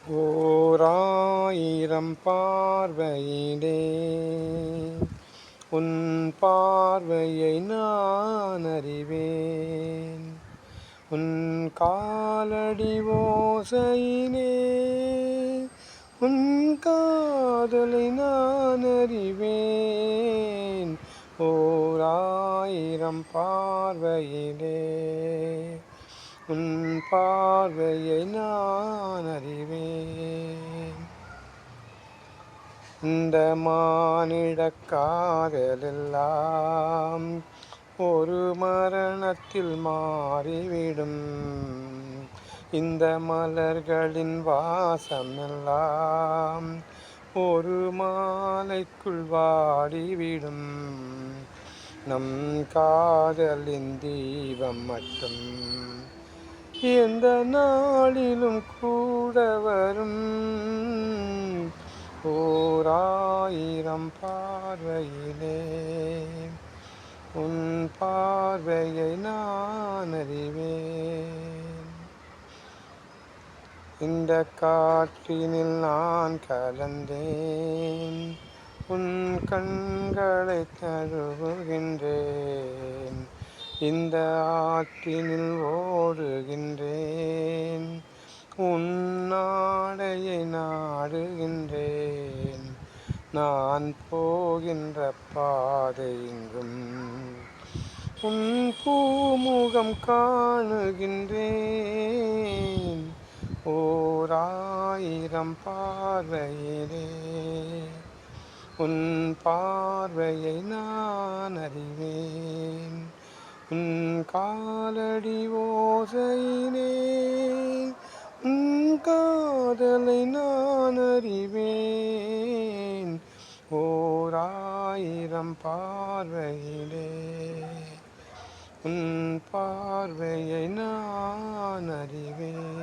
ஓராயிரம் பார்வையிலே உன் பார்வையை நான் அறிவேன். உன் காலடி ஓசையிலே உன் காதலை நான் அறிவேன். ஓராயிரம் பார்வையிலே உன் பார்வையை நான் அறிவேன். இந்த மானிடக் காதலெல்லாம் ஒரு மரணத்தில் மாறிவிடும். இந்த மலர்களின் வாசமெல்லாம் ஒரு மாலைக்குள் வாடிவிடும். நம் காதலின் தீபம் மட்டும் எந்த நாளிலும் கூட வரும். ஓராயிரம் பார்வையிலே உன் பார்வையை நான் அறிவேன். இந்த காற்றினில் நான் கலந்தேன், உன் கண்களை தழுவுகின்றேன். இந்த ஆற்றினில் ஓடுகின்றேன், உன் நாடையை நாடுகின்றேன். நான் போகின்ற பாதை எங்கும் உன் பூமுகம் காணுகின்றேன். ஓராயிரம் பார்வையிலே உன் பார்வையை நான் அறிவேன். உன் காலடி ஓசையிலே உன் காதலை நான் அறிவேன். ஓராயிரம் பார்வையிலே உன் பார்வையை நான் அறிவேன்.